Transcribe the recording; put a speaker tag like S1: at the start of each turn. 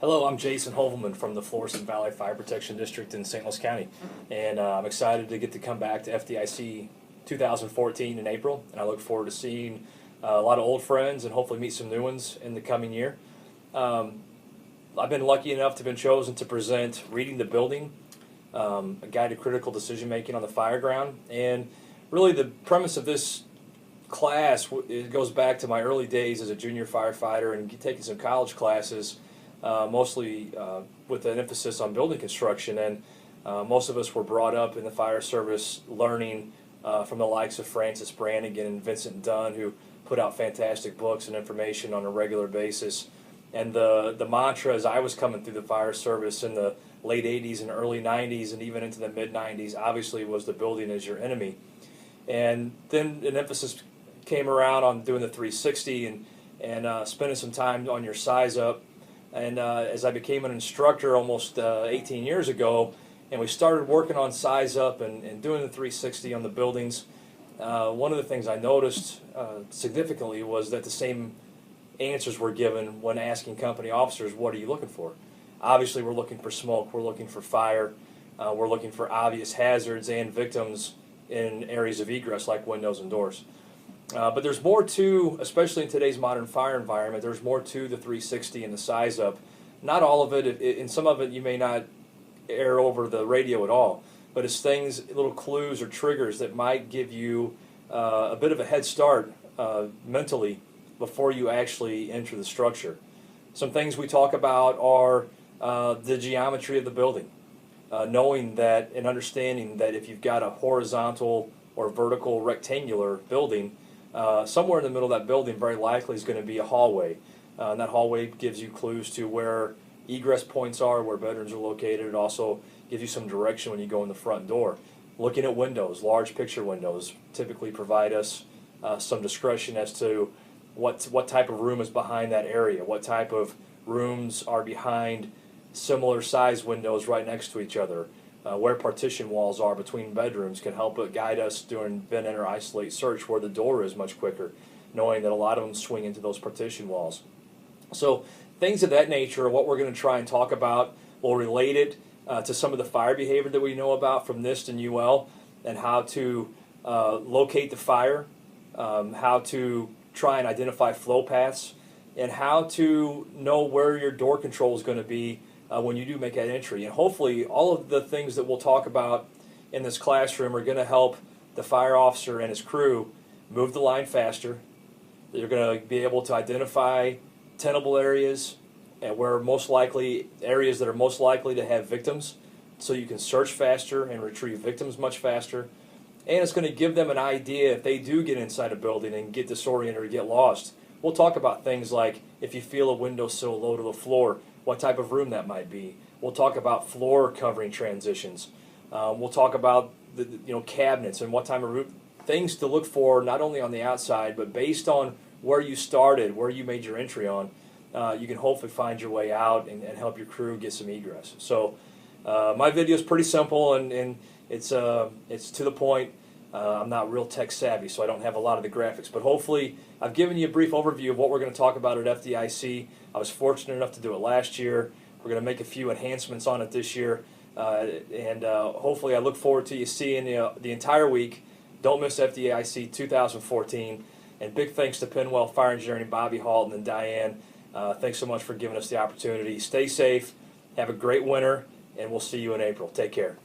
S1: Hello, I'm Jason Hovelman from the Florissant Valley Fire Protection District in St. Louis County, and I'm excited to get to come back to FDIC 2014 in April, and I look forward to seeing a lot of old friends and hopefully meet some new ones in the coming year. I've been lucky enough to have been chosen to present Reading the Building, a guide to critical decision making on the fire ground, and really the premise of this class, it goes back to my early days as a junior firefighter and taking some college classes, mostly with an emphasis on building construction. And most of us were brought up in the fire service learning from the likes of Francis Brannigan and Vincent Dunn, who put out fantastic books and information on a regular basis. And the mantra as I was coming through the fire service in the late 80s and early 90s and even into the mid 90s obviously was the building is your enemy. And then an emphasis came around on doing the 360 and spending some time on your size up. And as I became an instructor almost 18 years ago, and we started working on size up and doing the 360 on the buildings, one of the things I noticed significantly was that the same answers were given when asking company officers, what are you looking for? Obviously, we're looking for smoke, we're looking for fire, we're looking for obvious hazards and victims in areas of egress like windows and doors. But there's more to, especially in today's modern fire environment, there's more to the 360 and the size up. Not all of it, in some of it you may not air over the radio at all, but it's things, little clues or triggers that might give you a bit of a head start mentally before you actually enter the structure. Some things we talk about are the geometry of the building, knowing that and understanding that if you've got a horizontal or vertical rectangular building, somewhere in the middle of that building very likely is going to be a hallway. And that hallway gives you clues to where egress points are, where bedrooms are located. It also gives you some direction when you go in the front door. Looking at windows, large picture windows, typically provide us some discretion as to what type of room is behind that area, what type of rooms are behind similar size windows right next to each other. Where partition walls are between bedrooms can help guide us during vent, enter, isolate, search, where the door is much quicker, knowing that a lot of them swing into those partition walls. So things of that nature are what we're going to try and talk about. We'll relate it to some of the fire behavior that we know about from NIST and UL, and how to locate the fire, how to try and identify flow paths, and how to know where your door control is going to be when you do make that entry. And hopefully all of the things that we'll talk about in this classroom are going to help the fire officer and his crew move the line faster. They're going to be able to identify tenable areas and where most likely areas that are most likely to have victims, so you can search faster and retrieve victims much faster. And it's going to give them an idea if they do get inside a building and get disoriented or get lost. We'll talk about things like if you feel a windowsill low to the floor, what type of room that might be. We'll talk about floor covering transitions. We'll talk about the cabinets and what type of room, things to look for not only on the outside, but based on where you started, where you made your entry on, you can hopefully find your way out and help your crew get some egress. So my video is pretty simple and it's to the point. I'm not real tech savvy, so I don't have a lot of the graphics, but hopefully I've given you a brief overview of what we're going to talk about at FDIC. I was fortunate enough to do it last year. We're going to make a few enhancements on it this year, and hopefully I look forward to you seeing the entire week. Don't miss FDIC 2014, and big thanks to Penwell Fire Engineering, Bobby Halton, and Diane. Thanks so much for giving us the opportunity. Stay safe, have a great winter, and we'll see you in April. Take care.